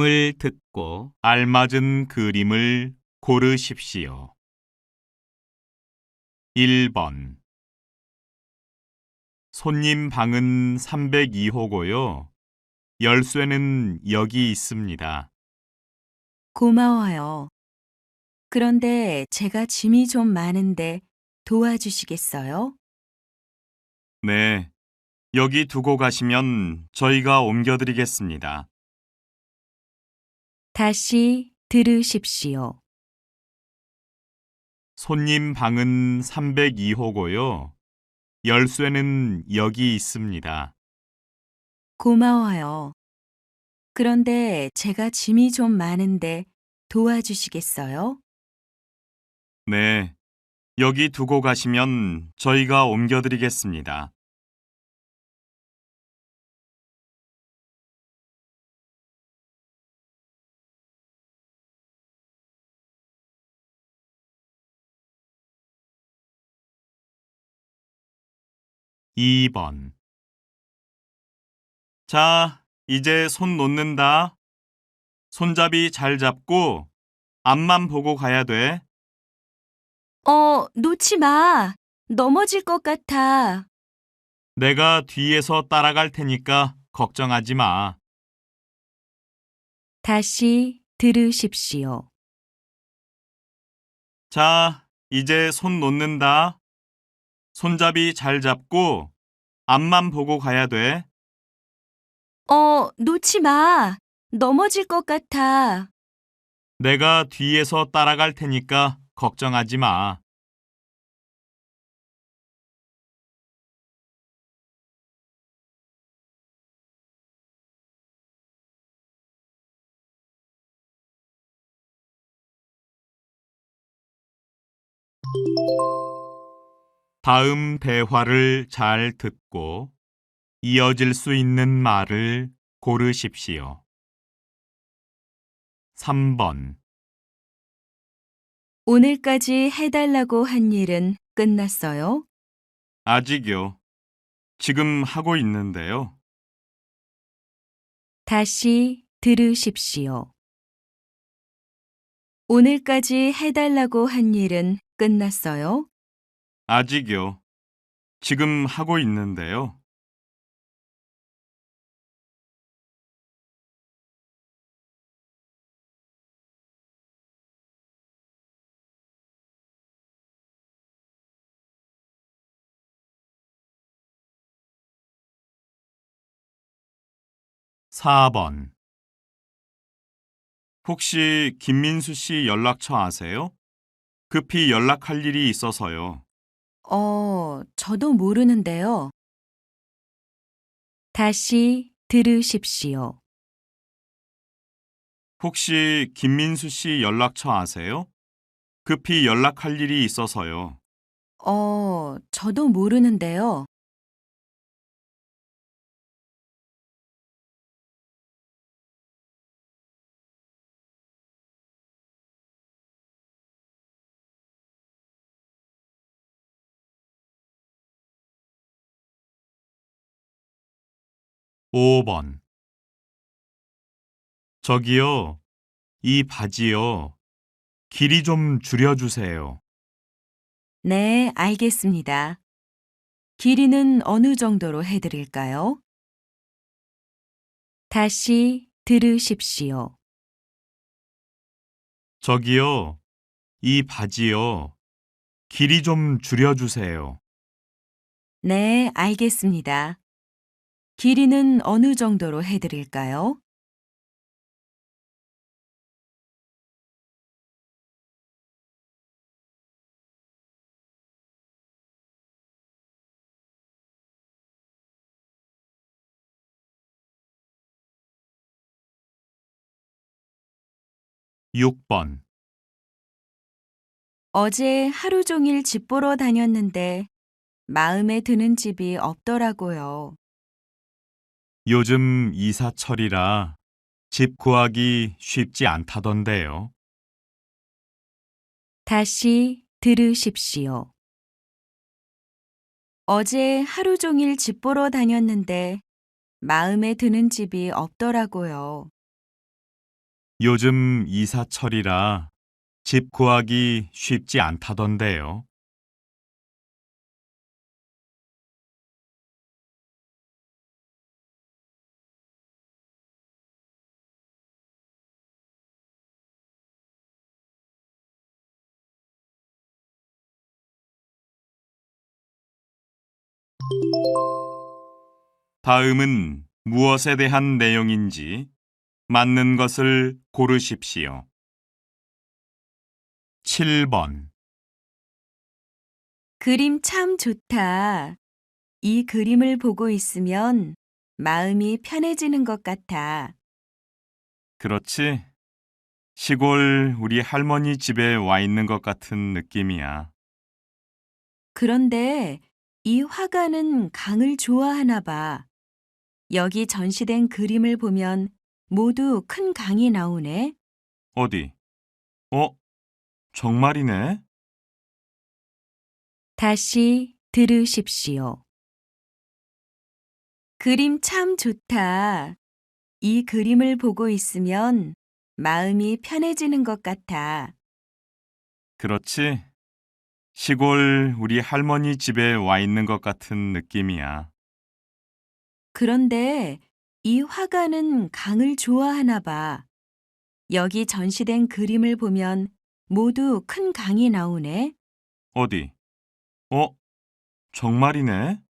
을 듣고 알맞은 그림을 고르십시오. 1번 손님 방은 302호고요. 열쇠는 여기 있습니다. 고마워요. 그런데 제가 짐이 좀 많은데 도와주시겠어요? 네, 여기 두고 가시면 저희가 옮겨드리겠습니다. 다시 들으십시오. 손님 방은 302호고요. 열쇠는 여기 있습니다. 고마워요. 그런데 제가 짐이 좀 많은데 도와주시겠어요? 네, 여기 두고 가시면 저희가 옮겨드리겠습니다. 2번 자, 이제 손 놓는다. 손잡이 잘 잡고 앞만 보고 가야 돼. 놓지 마. 넘어질 것 같아. 내가 뒤에서 따라갈 테니까 걱정하지 마. 다시 들으십시오. 자, 이제 손 놓는다. 손잡이 잘 잡고 앞만 보고 가야 돼. 놓지 마. 넘어질 것 같아. 내가 뒤에서 따라갈 테니까 걱정하지 마. '다음 대화를 잘 듣고 이어질 수 있는 말을 고르십시오. 3번 오늘까지 해달라고 한 일은 끝났어요? 아직요. 지금 하고 있는데요. 다시 들으십시오. 오늘까지 해달라고 한 일은 끝났어요? 아직요. 지금 하고 있는데요. 4번 혹시 김민수 씨 연락처 아세요? 급히 연락할 일이 있어서요. 저도 모르는데요. 다시 들으십시오. 혹시 김민수 씨 연락처 아세요? 급히 연락할 일이 있어서요. 저도 모르는데요. 5번 저기요, 이 바지요. 길이 좀 줄여주세요. 네, 알겠습니다. 길이는 어느 정도로 해드릴까요? 다시 들으십시오. 저기요, 이 바지요. 길이 좀 줄여주세요. 네, 알겠습니다. 길이는 어느 정도로 해드릴까요? 6번 어제 하루 종일 집 보러 다녔는데 마음에 드는 집이 없더라고요. 요즘 이사철이라 집 구하기 쉽지 않다던데요. 다시 들으십시오. 어제 하루 종일 집 보러 다녔는데 마음에 드는 집이 없더라고요. 요즘 이사철이라 집 구하기 쉽지 않다던데요. 다음은 무엇에 대한 내용인지 맞는 것을 고르십시오. 7번. 그림 참 좋다. 이 그림을 보고 있으면 마음이 편해지는 것 같아. 그렇지? 시골 우리 할머니 집에 와 있는 것 같은 느낌이야. 그런데 이 화가는 강을 좋아하나 봐. 여기 전시된 그림을 보면 모두 큰 강이 나오네. 어디? 어, 정말이네? 다시 들으십시오. 그림 참 좋다. 이 그림을 보고 있으면 마음이 편해지는 것 같아. 그렇지? 시골 우리 할머니 집에 와 있는 것 같은 느낌이야. 그런데 이 화가는 강을 좋아하나 봐. 여기 전시된 그림을 보면 모두 큰 강이 나오네. 어디? 어, 정말이네?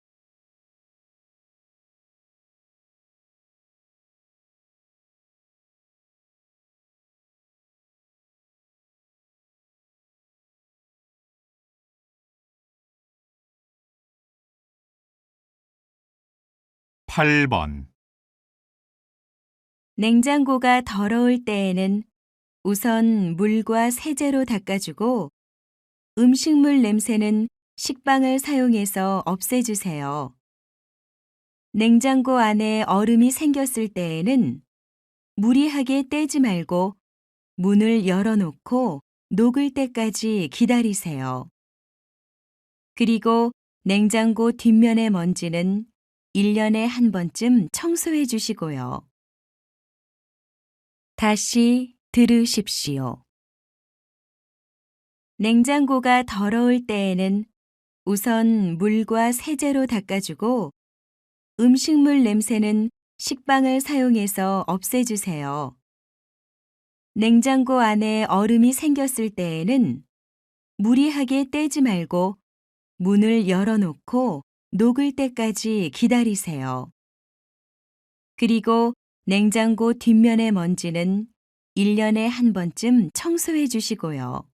8번. 냉장고가 더러울 때에는 우선 물과 세제로 닦아주고 음식물 냄새는 식빵을 사용해서 없애주세요. 냉장고 안에 얼음이 생겼을 때에는 무리하게 떼지 말고 문을 열어놓고 녹을 때까지 기다리세요. 그리고 냉장고 뒷면의 먼지는 1년에 한 번쯤 청소해 주시고요. 다시 들으십시오. 냉장고가 더러울 때에는 우선 물과 세제로 닦아주고 음식물 냄새는 식빵을 사용해서 없애주세요. 냉장고 안에 얼음이 생겼을 때에는 무리하게 떼지 말고 문을 열어놓고 녹을 때까지 기다리세요. 그리고 냉장고 뒷면의 먼지는 1년에 한 번쯤 청소해 주시고요.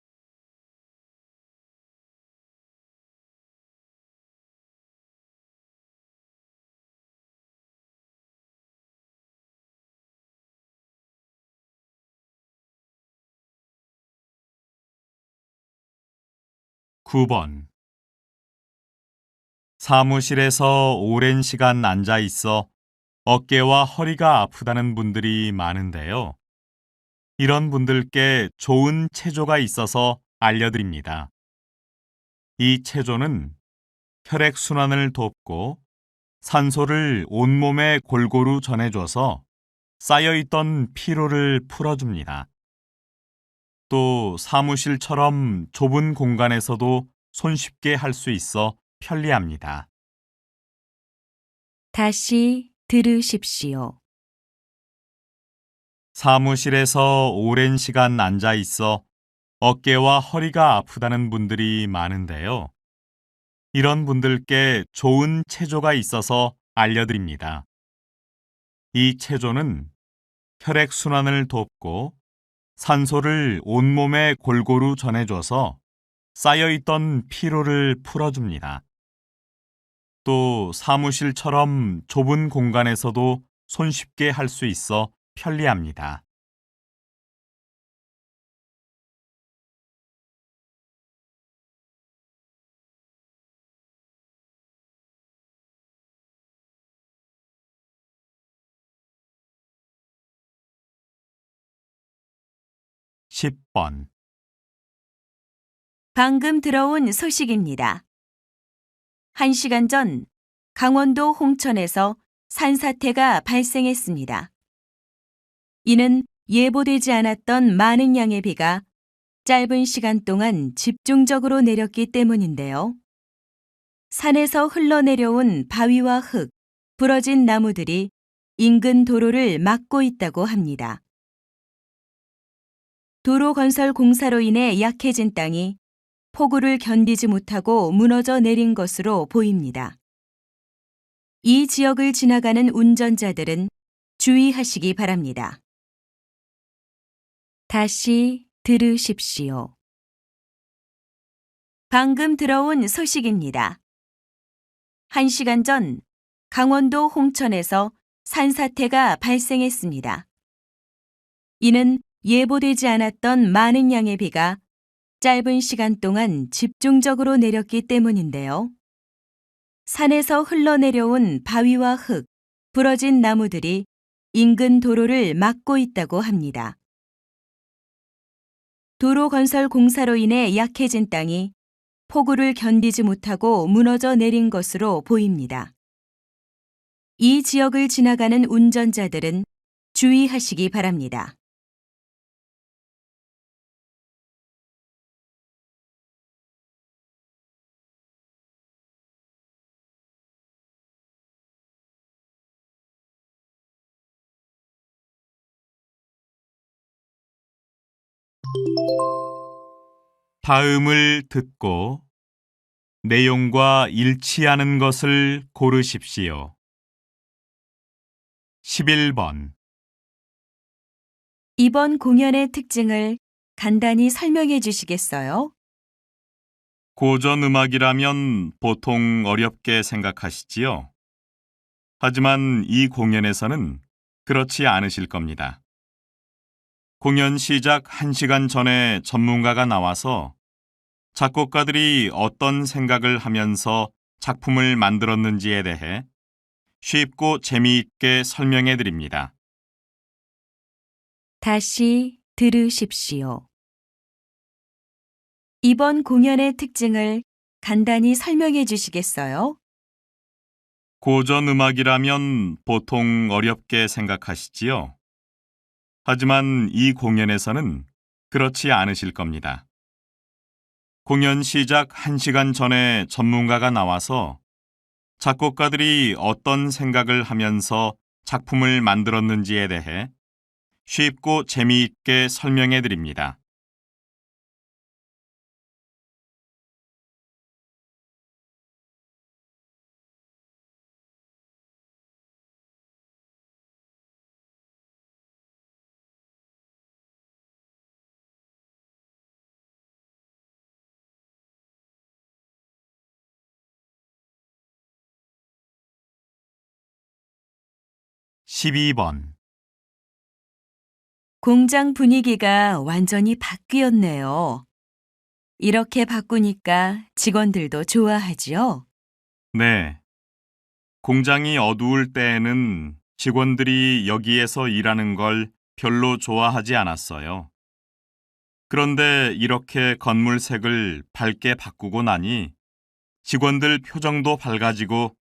9번. 사무실에서 오랜 시간 앉아 있어 어깨와 허리가 아프다는 분들이 많은데요. 이런 분들께 좋은 체조가 있어서 알려드립니다. 이 체조는 혈액순환을 돕고 산소를 온몸에 골고루 전해줘서 쌓여있던 피로를 풀어줍니다. 또 사무실처럼 좁은 공간에서도 손쉽게 할 수 있어 편리합니다. 다시 들으십시오. 사무실에서 오랜 시간 앉아 있어 어깨와 허리가 아프다는 분들이 많은데요. 이런 분들께 좋은 체조가 있어서 알려드립니다. 이 체조는 혈액순환을 돕고 산소를 온몸에 골고루 전해줘서 쌓여있던 피로를 풀어줍니다. 또 사무실처럼 좁은 공간에서도 손쉽게 할 수 있어 편리합니다. 10번. 방금 들어온 소식입니다. 1시간 전 강원도 홍천에서 산사태가 발생했습니다. 이는 예보되지 않았던 많은 양의 비가 짧은 시간 동안 집중적으로 내렸기 때문인데요. 산에서 흘러내려온 바위와 흙, 부러진 나무들이 인근 도로를 막고 있다고 합니다. 도로 건설 공사로 인해 약해진 땅이 폭우를 견디지 못하고 무너져 내린 것으로 보입니다. 이 지역을 지나가는 운전자들은 주의하시기 바랍니다. 다시 들으십시오. 방금 들어온 소식입니다. 1시간 전 강원도 홍천에서 산사태가 발생했습니다. 이는 예보되지 않았던 많은 양의 비가 짧은 시간 동안 집중적으로 내렸기 때문인데요. 산에서 흘러내려온 바위와 흙, 부러진 나무들이 인근 도로를 막고 있다고 합니다. 도로 건설 공사로 인해 약해진 땅이 폭우를 견디지 못하고 무너져 내린 것으로 보입니다. 이 지역을 지나가는 운전자들은 주의하시기 바랍니다. 다음을 듣고 내용과 일치하는 것을 고르십시오. 11번. 이번 공연의 특징을 간단히 설명해 주시겠어요? 고전 음악이라면 보통 어렵게 생각하시지요? 하지만 이 공연에서는 그렇지 않으실 겁니다. 공연 시작 1시간 전에 전문가가 나와서 작곡가들이 어떤 생각을 하면서 작품을 만들었는지에 대해 쉽고 재미있게 설명해 드립니다. 다시 들으십시오. 이번 공연의 특징을 간단히 설명해 주시겠어요? 고전 음악이라면 보통 어렵게 생각하시지요? 하지만 이 공연에서는 그렇지 않으실 겁니다. 공연 시작 1시간 전에 전문가가 나와서 작곡가들이 어떤 생각을 하면서 작품을 만들었는지에 대해 쉽고 재미있게 설명해 드립니다. (12번) 공장 분위기가 완전히 바뀌었네요. 이렇게 바꾸니까 직원들도 좋아하지요? 네. 공장이 어두울 때에는 직원들이 여기에서 일하는 걸 별로 좋아하지 않았어요. 그런데 이렇게 건물 색을 밝게 바꾸고 나니 직원들 표정도 밝아지고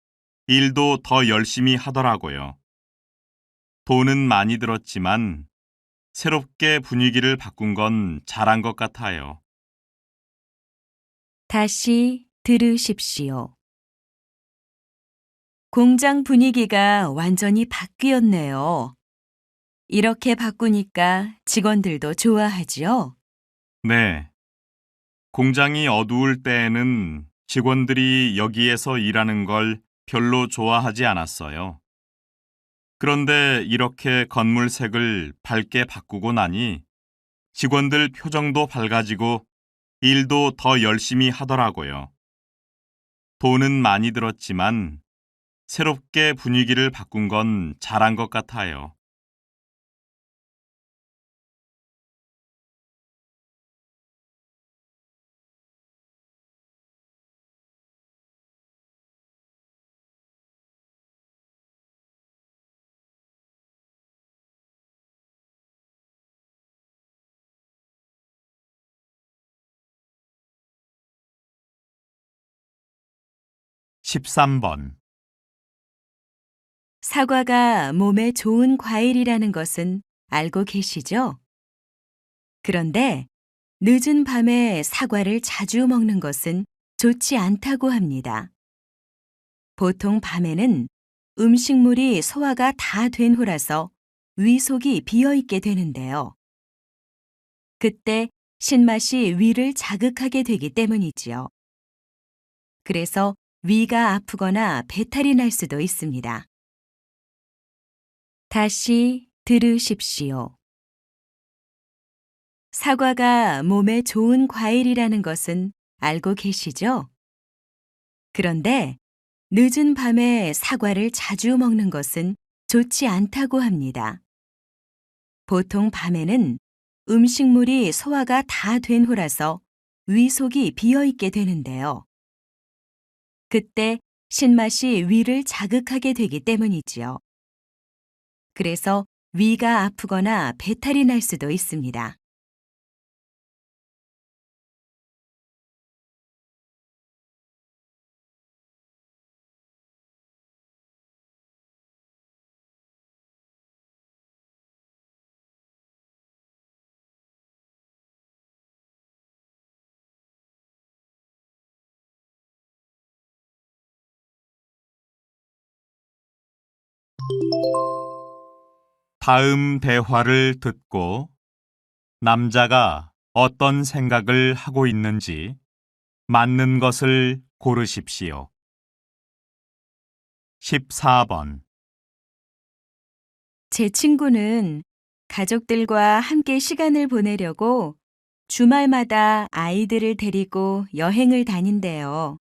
일도 더 열심히 하더라고요. 돈은 많이 들었지만 새롭게 분위기를 바꾼 건 잘한 것 같아요. 다시 들으십시오. 공장 분위기가 완전히 바뀌었네요. 이렇게 바꾸니까 직원들도 좋아하지요? 네. 공장이 어두울 때에는 직원들이 여기에서 일하는 걸 별로 좋아하지 않았어요. 그런데 이렇게 건물 색을 밝게 바꾸고 나니 직원들 표정도 밝아지고 일도 더 열심히 하더라고요. 돈은 많이 들었지만 새롭게 분위기를 바꾼 건 잘한 것 같아요. (13번) 사과가 몸에 좋은 과일이라는 것은 알고 계시죠? 그런데 늦은 밤에 사과를 자주 먹는 것은 좋지 않다고 합니다. 보통 밤에는 음식물이 소화가 다 된 후라서 위속이 비어 있게 되는데요. 그때 신맛이 위를 자극하게 되기 때문이지요. 그래서 위가 아프거나 배탈이 날 수도 있습니다. 다시 들으십시오. 사과가 몸에 좋은 과일이라는 것은 알고 계시죠? 그런데 늦은 밤에 사과를 자주 먹는 것은 좋지 않다고 합니다. 보통 밤에는 음식물이 소화가 다 된 후라서 위속이 비어 있게 되는데요. 그때 신맛이 위를 자극하게 되기 때문이지요. 그래서 위가 아프거나 배탈이 날 수도 있습니다. 다음 대화를 듣고 남자가 어떤 생각을 하고 있는지 맞는 것을 고르십시오. 14번. 제 친구는 가족들과 함께 시간을 보내려고 주말마다 아이들을 데리고 여행을 다닌대요.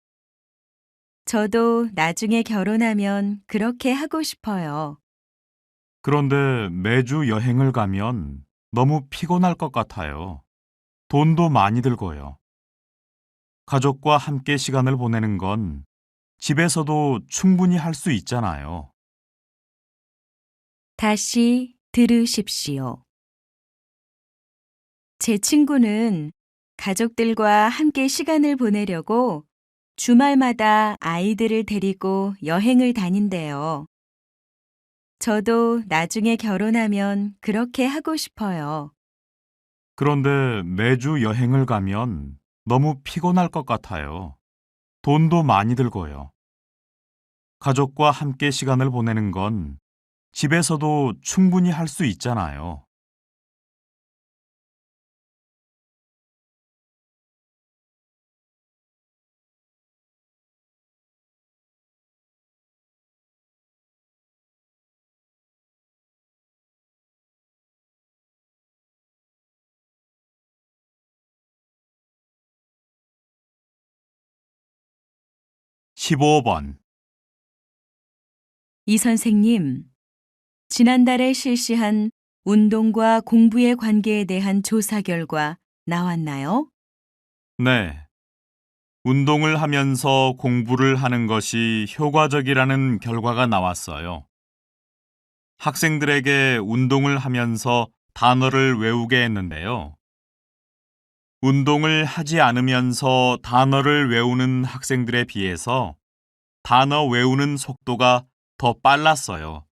저도 나중에 결혼하면 그렇게 하고 싶어요. 그런데 매주 여행을 가면 너무 피곤할 것 같아요. 돈도 많이 들고요. 가족과 함께 시간을 보내는 건 집에서도 충분히 할 수 있잖아요. 다시 들으십시오. 제 친구는 가족들과 함께 시간을 보내려고 주말마다 아이들을 데리고 여행을 다닌대요. 저도 나중에 결혼하면 그렇게 하고 싶어요. 그런데 매주 여행을 가면 너무 피곤할 것 같아요. 돈도 많이 들고요. 가족과 함께 시간을 보내는 건 집에서도 충분히 할 수 있잖아요. (15번) 이 선생님, 지난달에 실시한 운동과 공부의 관계에 대한 조사 결과 나왔나요? 네. 운동을 하면서 공부를 하는 것이 효과적이라는 결과가 나왔어요. 학생들에게 운동을 하면서 단어를 외우게 했는데요. 운동을 하지 않으면서 단어를 외우는 학생들에 비해서 단어 외우는 속도가 더 빨랐어요.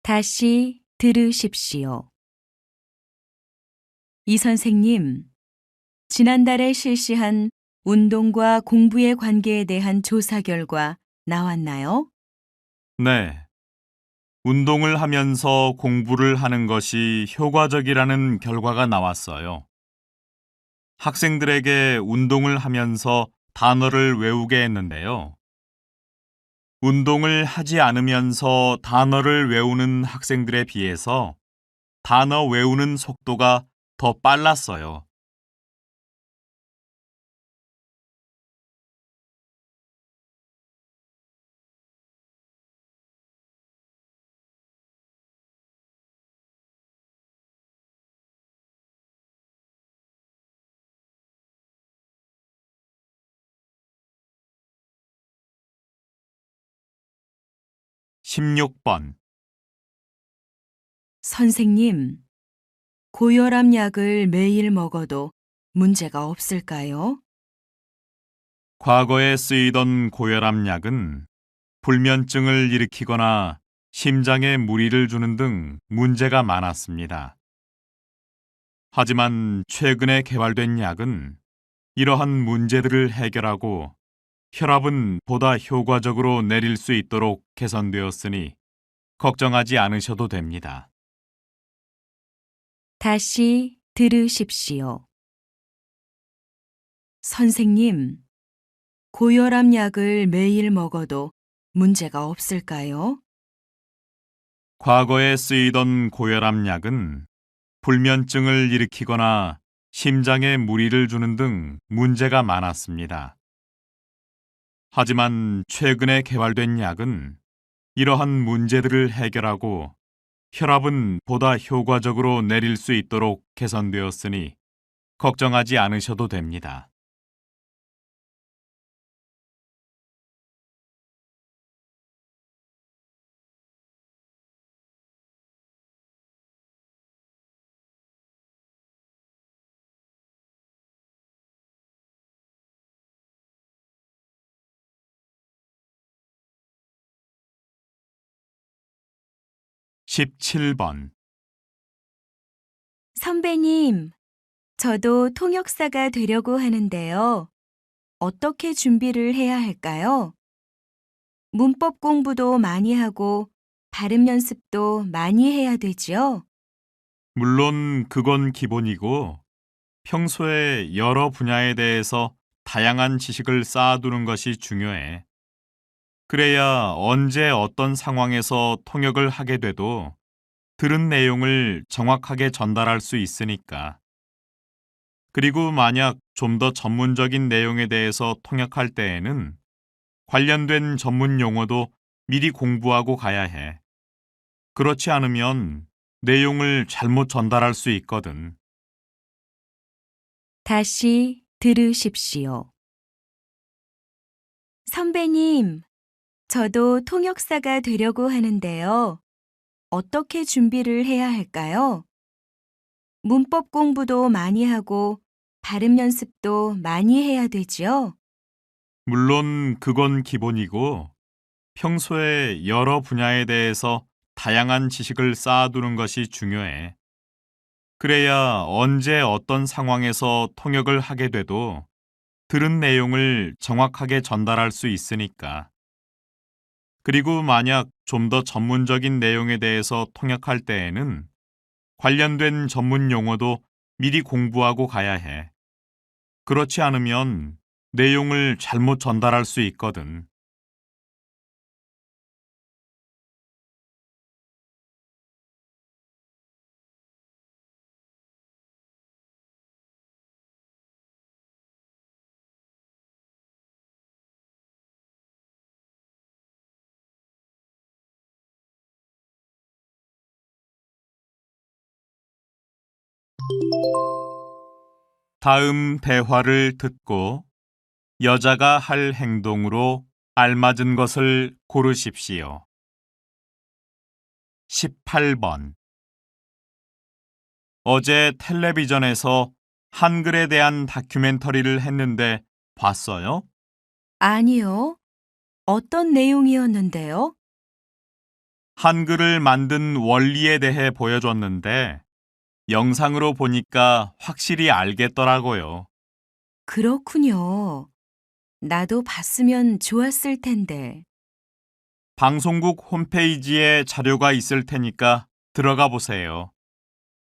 다시 들으십시오. 이 선생님, 지난달에 실시한 운동과 공부의 관계에 대한 조사 결과 나왔나요? 네. 운동을 하면서 공부를 하는 것이 효과적이라는 결과가 나왔어요. 학생들에게 운동을 하면서 단어를 외우게 했는데요. 운동을 하지 않으면서 단어를 외우는 학생들에 비해서 단어 외우는 속도가 더 빨랐어요. (16번) 선생님, 고혈압 약을 매일 먹어도 문제가 없을까요? 과거에 쓰이던 고혈압 약은 불면증을 일으키거나 심장에 무리를 주는 등 문제가 많았습니다. 하지만 최근에 개발된 약은 이러한 문제들을 해결하고 혈압은 보다 효과적으로 내릴 수 있도록 개선되었으니 걱정하지 않으셔도 됩니다. 다시 들으십시오. 선생님, 고혈압 약을 매일 먹어도 문제가 없을까요? 과거에 쓰이던 고혈압 약은 불면증을 일으키거나 심장에 무리를 주는 등 문제가 많았습니다. 하지만 최근에 개발된 약은 이러한 문제들을 해결하고 혈압은 보다 효과적으로 내릴 수 있도록 개선되었으니 걱정하지 않으셔도 됩니다. (17번) 선배님, 저도 통역사가 되려고 하는데요. 어떻게 준비를 해야 할까요? 문법 공부도 많이 하고 발음 연습도 많이 해야 되지요? 물론 그건 기본이고 평소에 여러 분야에 대해서 다양한 지식을 쌓아두는 것이 중요해. 그래야 언제 어떤 상황에서 통역을 하게 돼도 들은 내용을 정확하게 전달할 수 있으니까. 그리고 만약 좀 더 전문적인 내용에 대해서 통역할 때에는 관련된 전문 용어도 미리 공부하고 가야 해. 그렇지 않으면 내용을 잘못 전달할 수 있거든. 다시 들으십시오. 선배님, 저도 통역사가 되려고 하는데요. 어떻게 준비를 해야 할까요? 문법 공부도 많이 하고 발음 연습도 많이 해야 되지요? 물론 그건 기본이고 평소에 여러 분야에 대해서 다양한 지식을 쌓아두는 것이 중요해. 그래야 언제 어떤 상황에서 통역을 하게 돼도 들은 내용을 정확하게 전달할 수 있으니까. 그리고 만약 좀 더 전문적인 내용에 대해서 통역할 때에는 관련된 전문 용어도 미리 공부하고 가야 해. 그렇지 않으면 내용을 잘못 전달할 수 있거든. 다음 대화를 듣고 여자가 할 행동으로 알맞은 것을 고르십시오. 18번. 어제 텔레비전에서 한글에 대한 다큐멘터리를 했는데 봤어요? 아니요. 어떤 내용이었는데요? 한글을 만든 원리에 대해 보여줬는데 영상으로 보니까 확실히 알겠더라고요. 그렇군요. 나도 봤으면 좋았을 텐데. 방송국 홈페이지에 자료가 있을 테니까 들어가 보세요.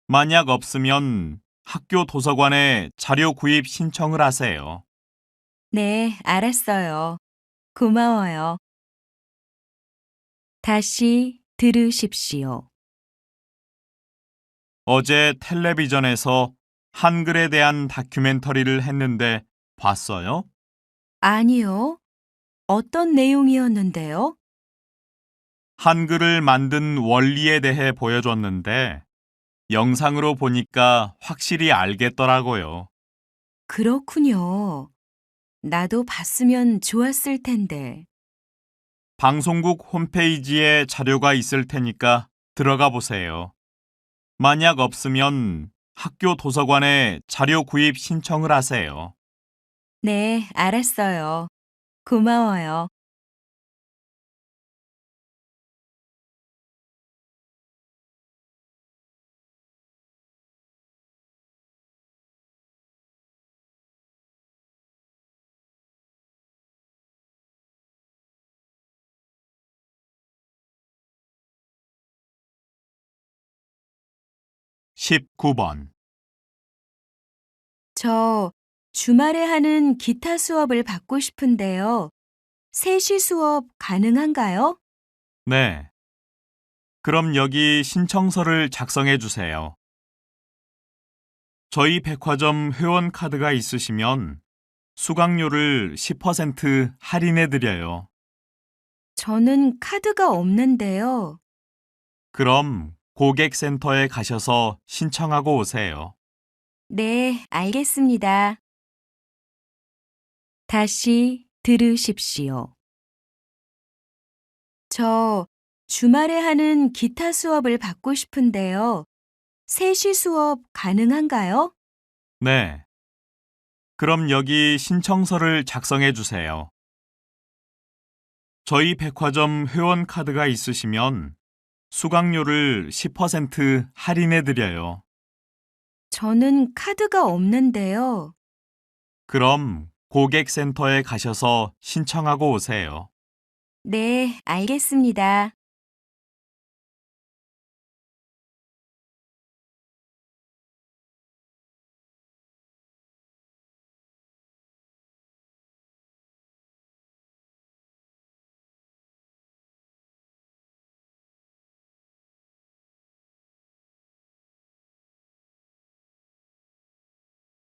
만약 없으면 학교 도서관에 자료 구입 신청을 하세요. 네, 알았어요. 고마워요. 다시 들으십시오. 어제 텔레비전에서 한글에 대한 다큐멘터리를 했는데 봤어요? 아니요. 어떤 내용이었는데요? 한글을 만든 원리에 대해 보여줬는데 영상으로 보니까 확실히 알겠더라고요. 그렇군요. 나도 봤으면 좋았을 텐데. 방송국 홈페이지에 자료가 있을 테니까 들어가 보세요. 만약 없으면 학교 도서관에 자료 구입 신청을 하세요. 네, 알았어요. 고마워요. 19번. 저 주말에 하는 기타 수업을 받고 싶은데요. 3시 수업 가능한가요? 네. 그럼 여기 신청서를 작성해 주세요. 저희 백화점 회원 카드가 있으시면 수강료를 10% 할인해 드려요. 저는 카드가 없는데요. 그럼 고객센터에 가셔서 신청하고 오세요. 네, 알겠습니다. 다시 들으십시오. 저 주말에 하는 기타 수업을 받고 싶은데요. 3시 수업 가능한가요? 네. 그럼 여기 신청서를 작성해 주세요. 저희 백화점 회원 카드가 있으시면 수강료를 10% 할인해 드려요. 저는 카드가 없는데요. 그럼 고객센터에 가셔서 신청하고 오세요. 네, 알겠습니다.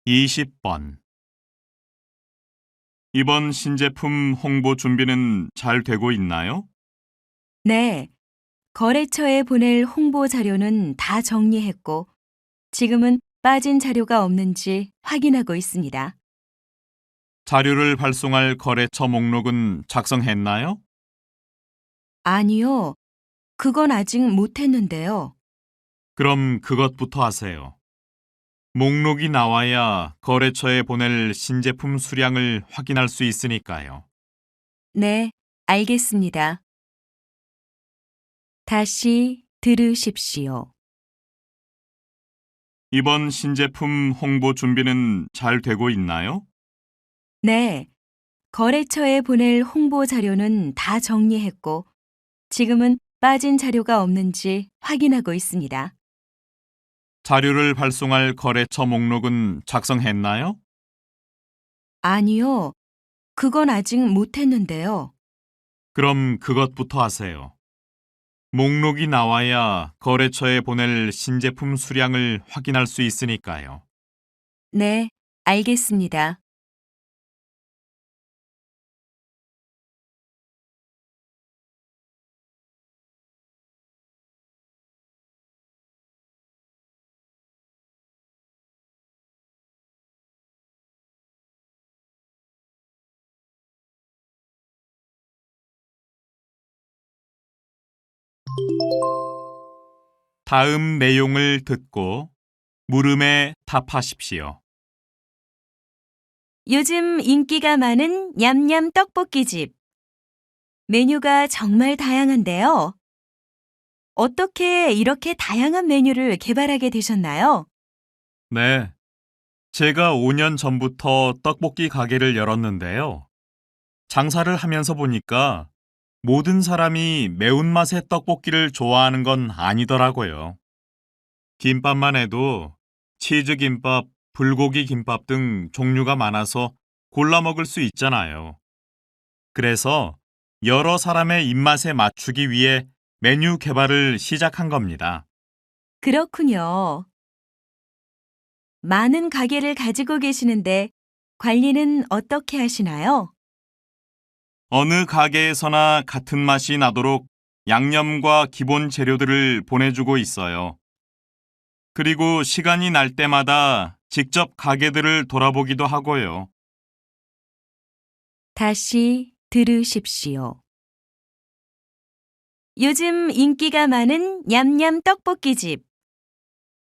이십 번. 이번 신제품 홍보 준비는 잘 되고 있나요? 네, 거래처에 보낼 홍보 자료는 다 정리했고, 지금은 빠진 자료가 없는지 확인하고 있습니다. 자료를 발송할 거래처 목록은 작성했나요? 아니요, 그건 아직 못했는데요. 그럼 그것부터 하세요. 목록이 나와야 거래처에 보낼 신제품 수량을 확인할 수 있으니까요. 네, 알겠습니다. 다시 들으십시오. 이번 신제품 홍보 준비는 잘 되고 있나요? 네, 거래처에 보낼 홍보 자료는 다 정리했고, 지금은 빠진 자료가 없는지 확인하고 있습니다. 자료를 발송할 거래처 목록은 작성했나요? 아니요, 그건 아직 못했는데요. 그럼 그것부터 하세요. 목록이 나와야 거래처에 보낼 신제품 수량을 확인할 수 있으니까요. 네, 알겠습니다. 다음 내용을 듣고 물음에 답하십시오. 요즘 인기가 많은 냠냠 떡볶이집. 메뉴가 정말 다양한데요. 어떻게 이렇게 다양한 메뉴를 개발하게 되셨나요? 네. 제가 5년 전부터 떡볶이 가게를 열었는데요. 장사를 하면서 보니까 모든 사람이 매운맛의 떡볶이를 좋아하는 건 아니더라고요. 김밥만 해도 치즈김밥, 불고기 김밥 등 종류가 많아서 골라 먹을 수 있잖아요. 그래서 여러 사람의 입맛에 맞추기 위해 메뉴 개발을 시작한 겁니다. 그렇군요. 많은 가게를 가지고 계시는데 관리는 어떻게 하시나요? 어느 가게에서나 같은 맛이 나도록 양념과 기본 재료들을 보내주고 있어요. 그리고 시간이 날 때마다 직접 가게들을 돌아보기도 하고요. 다시 들으십시오. 요즘 인기가 많은 냠냠 떡볶이집.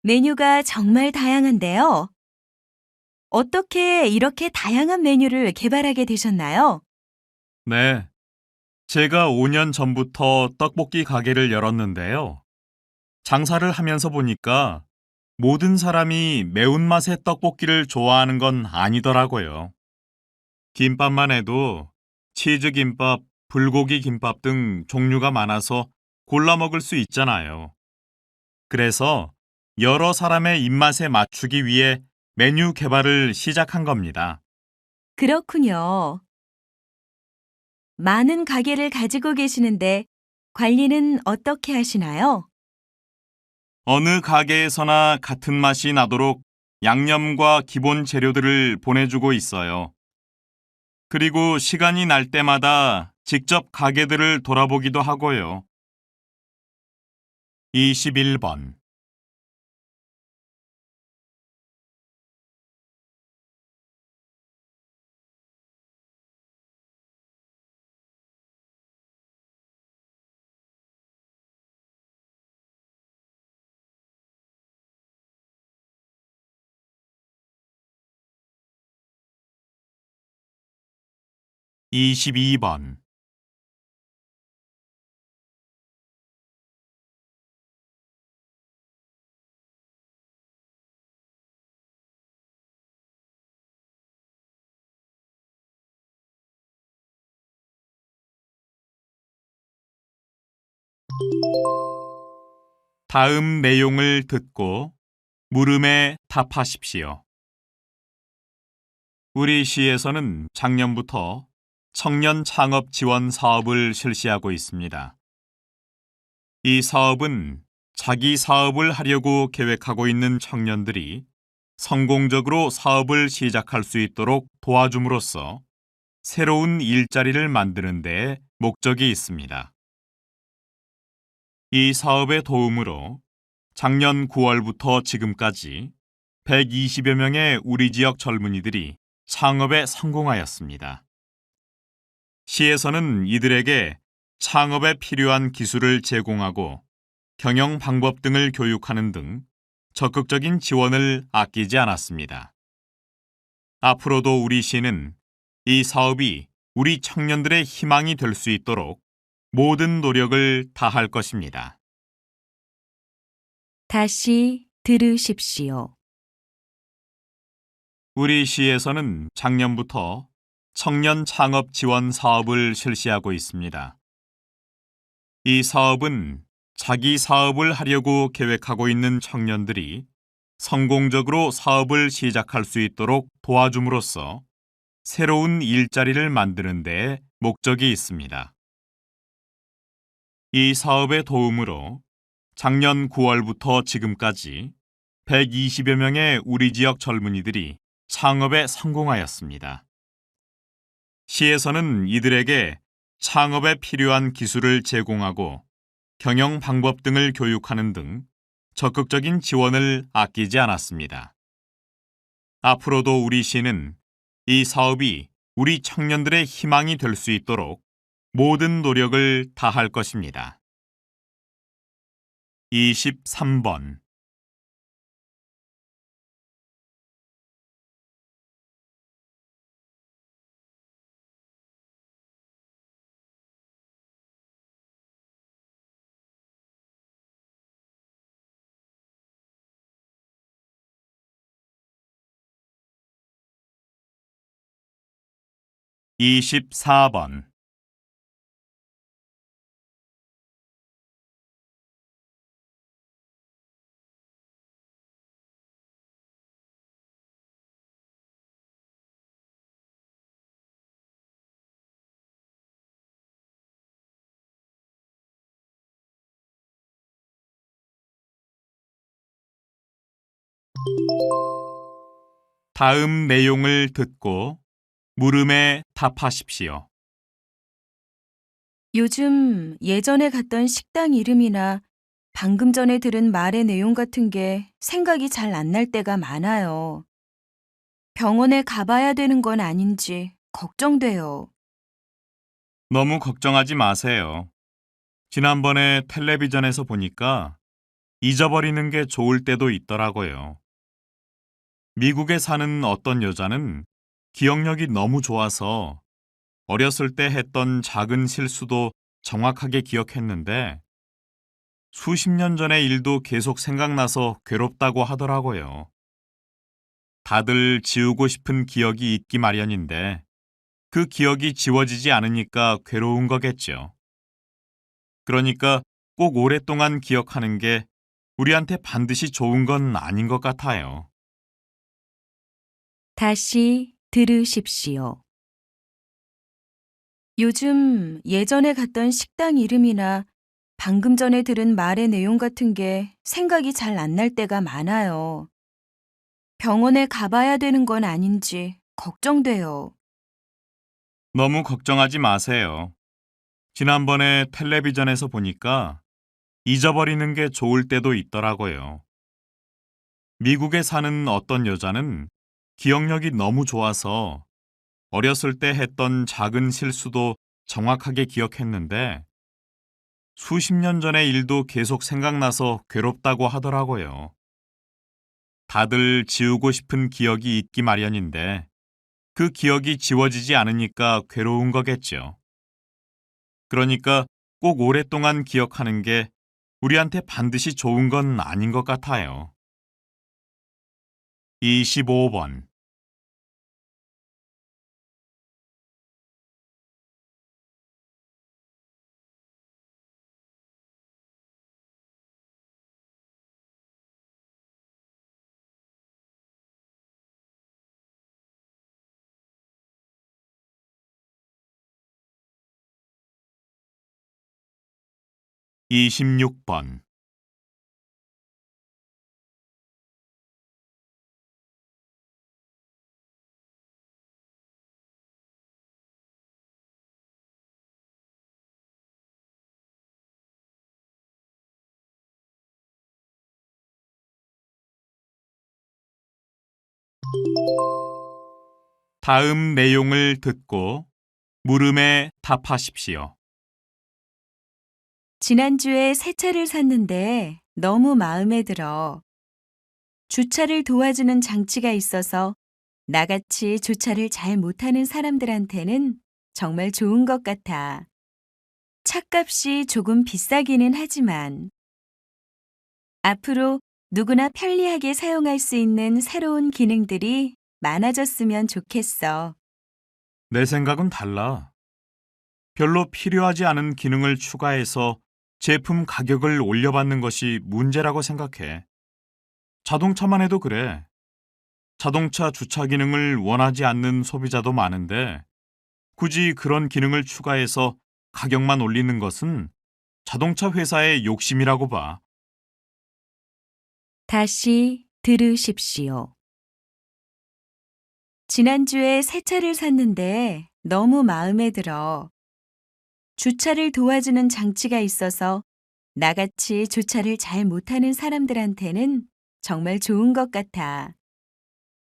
메뉴가 정말 다양한데요. 어떻게 이렇게 다양한 메뉴를 개발하게 되셨나요? 네. 제가 5년 전부터 떡볶이 가게를 열었는데요. 장사를 하면서 보니까 모든 사람이 매운맛의 떡볶이를 좋아하는 건 아니더라고요. 김밥만 해도 치즈김밥, 불고기 김밥 등 종류가 많아서 골라 먹을 수 있잖아요. 그래서 여러 사람의 입맛에 맞추기 위해 메뉴 개발을 시작한 겁니다. 그렇군요. 많은 가게를 가지고 계시는데 관리는 어떻게 하시나요? 어느 가게에서나 같은 맛이 나도록 양념과 기본 재료들을 보내주고 있어요. 그리고 시간이 날 때마다 직접 가게들을 돌아보기도 하고요. 21번. 이십이 번. 다음 내용을 듣고 물음에 답하십시오. 우리 시에서는 작년부터 청년 창업 지원 사업을 실시하고 있습니다. 이 사업은 자기 사업을 하려고 계획하고 있는 청년들이 성공적으로 사업을 시작할 수 있도록 도와줌으로써 새로운 일자리를 만드는 데 목적이 있습니다. 이 사업의 도움으로 작년 9월부터 지금까지 120여 명의 우리 지역 젊은이들이 창업에 성공하였습니다. 시에서는 이들에게 창업에 필요한 기술을 제공하고 경영 방법 등을 교육하는 등 적극적인 지원을 아끼지 않았습니다. 앞으로도 우리 시는 이 사업이 우리 청년들의 희망이 될 수 있도록 모든 노력을 다할 것입니다. 다시 들으십시오. 우리 시에서는 작년부터 청년 창업 지원 사업을 실시하고 있습니다. 이 사업은 자기 사업을 하려고 계획하고 있는 청년들이 성공적으로 사업을 시작할 수 있도록 도와줌으로써 새로운 일자리를 만드는 데 목적이 있습니다. 이 사업의 도움으로 작년 9월부터 지금까지 120여 명의 우리 지역 젊은이들이 창업에 성공하였습니다. 시에서는 이들에게 창업에 필요한 기술을 제공하고 경영 방법 등을 교육하는 등 적극적인 지원을 아끼지 않았습니다. 앞으로도 우리 시는 이 사업이 우리 청년들의 희망이 될 수 있도록 모든 노력을 다할 것입니다. 23번. 이십사 번. 다음 내용을 듣고 물음에 답하십시오. 요즘 예전에 갔던 식당 이름이나 방금 전에 들은 말의 내용 같은 게 생각이 잘 안 날 때가 많아요. 병원에 가봐야 되는 건 아닌지 걱정돼요. 너무 걱정하지 마세요. 지난번에 텔레비전에서 보니까 잊어버리는 게 좋을 때도 있더라고요. 미국에 사는 어떤 여자는 기억력이 너무 좋아서 어렸을 때 했던 작은 실수도 정확하게 기억했는데 수십 년 전의 일도 계속 생각나서 괴롭다고 하더라고요. 다들 지우고 싶은 기억이 있기 마련인데 그 기억이 지워지지 않으니까 괴로운 거겠죠. 그러니까 꼭 오랫동안 기억하는 게 우리한테 반드시 좋은 건 아닌 것 같아요. 다시 들으십시오. 요즘 예전에 갔던 식당 이름이나 방금 전에 들은 말의 내용 같은 게 생각이 잘 안 날 때가 많아요. 병원에 가봐야 되는 건 아닌지 걱정돼요. 너무 걱정하지 마세요. 지난번에 텔레비전에서 보니까 잊어버리는 게 좋을 때도 있더라고요. 미국에 사는 어떤 여자는 기억력이 너무 좋아서 어렸을 때 했던 작은 실수도 정확하게 기억했는데 수십 년 전의 일도 계속 생각나서 괴롭다고 하더라고요. 다들 지우고 싶은 기억이 있기 마련인데 그 기억이 지워지지 않으니까 괴로운 거겠죠. 그러니까 꼭 오랫동안 기억하는 게 우리한테 반드시 좋은 건 아닌 것 같아요. 25번. (26번) 다음 내용을 듣고 물음에 답하십시오. 지난주에 새 차를 샀는데 너무 마음에 들어. 주차를 도와주는 장치가 있어서 나같이 주차를 잘 못하는 사람들한테는 정말 좋은 것 같아. 차값이 조금 비싸기는 하지만 앞으로 누구나 편리하게 사용할 수 있는 새로운 기능들이 많아졌으면 좋겠어. 내 생각은 달라. 별로 필요하지 않은 기능을 추가해서 제품 가격을 올려받는 것이 문제라고 생각해. 자동차만 해도 그래. 자동차 주차 기능을 원하지 않는 소비자도 많은데 굳이 그런 기능을 추가해서 가격만 올리는 것은 자동차 회사의 욕심이라고 봐. 다시 들으십시오. 지난주에 새 차를 샀는데 너무 마음에 들어. 주차를 도와주는 장치가 있어서 나같이 주차를 잘 못하는 사람들한테는 정말 좋은 것 같아.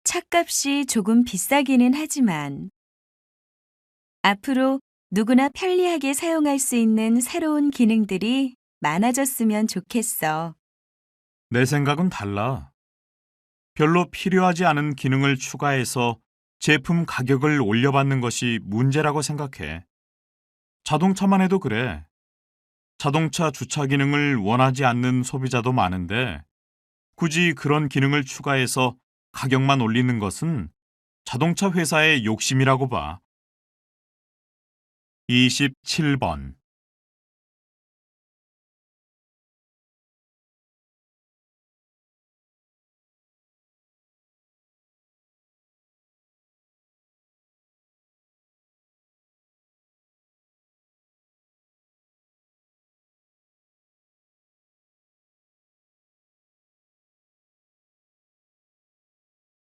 차값이 조금 비싸기는 하지만 앞으로 누구나 편리하게 사용할 수 있는 새로운 기능들이 많아졌으면 좋겠어. 내 생각은 달라. 별로 필요하지 않은 기능을 추가해서 제품 가격을 올려받는 것이 문제라고 생각해. 자동차만 해도 그래. 자동차 주차 기능을 원하지 않는 소비자도 많은데 굳이 그런 기능을 추가해서 가격만 올리는 것은 자동차 회사의 욕심이라고 봐. 27번.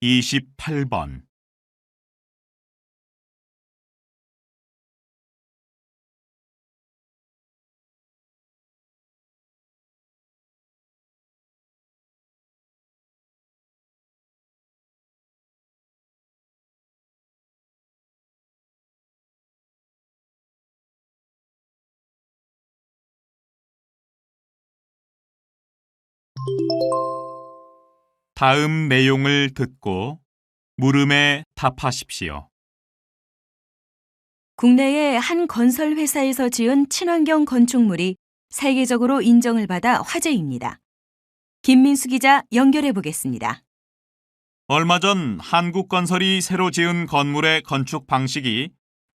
(28번) 다음 내용을 듣고 물음에 답하십시오. 국내의 한 건설 회사에서 지은 친환경 건축물이 세계적으로 인정을 받아 화제입니다. 김민수 기자 연결해 보겠습니다. 얼마 전 한국건설이 새로 지은 건물의 건축 방식이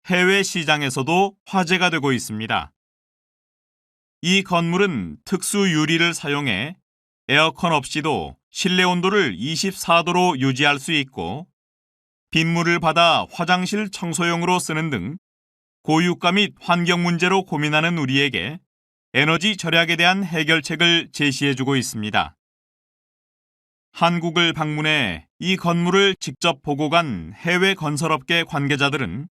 해외 시장에서도 화제가 되고 있습니다. 이 건물은 특수 유리를 사용해 에어컨 없이도 실내 온도를 24도로 유지할 수 있고 빗물을 받아 화장실 청소용으로 쓰는 등 고유가 및 환경 문제로 고민하는 우리에게 에너지 절약에 대한 해결책을 제시해주고 있습니다. 한국을 방문해 이 건물을 직접 보고 간 해외 건설업계 관계자들은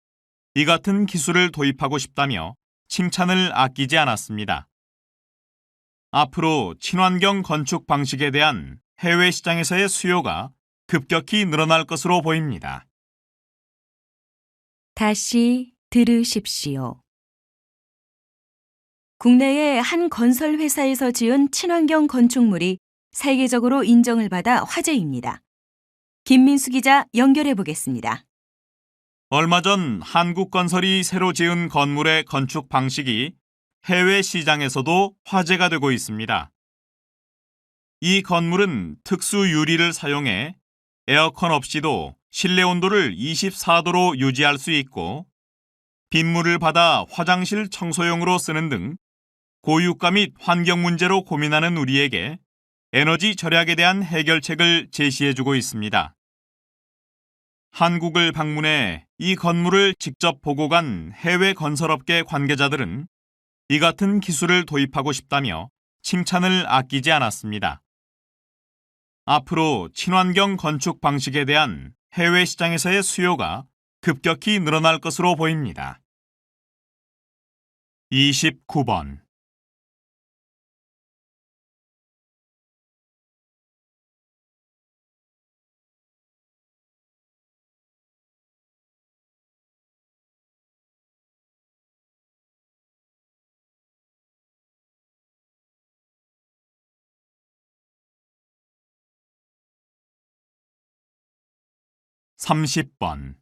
이 같은 기술을 도입하고 싶다며 칭찬을 아끼지 않았습니다. 앞으로 친환경 건축 방식에 대한 해외 시장에서의 수요가 급격히 늘어날 것으로 보입니다. 다시 들으십시오. 국내의 한 건설 회사에서 지은 친환경 건축물이 세계적으로 인정을 받아 화제입니다. 김민수 기자 연결해 보겠습니다. 얼마 전 한국건설이 새로 지은 건물의 건축 방식이 해외 시장에서도 화제가 되고 있습니다. 이 건물은 특수 유리를 사용해 에어컨 없이도 실내 온도를 24도로 유지할 수 있고 빗물을 받아 화장실 청소용으로 쓰는 등 고유가 및 환경 문제로 고민하는 우리에게 에너지 절약에 대한 해결책을 제시해주고 있습니다. 한국을 방문해 이 건물을 직접 보고 간 해외 건설업계 관계자들은 이 같은 기술을 도입하고 싶다며 칭찬을 아끼지 않았습니다. 앞으로 친환경 건축 방식에 대한 해외 시장에서의 수요가 급격히 늘어날 것으로 보입니다. 29번 30번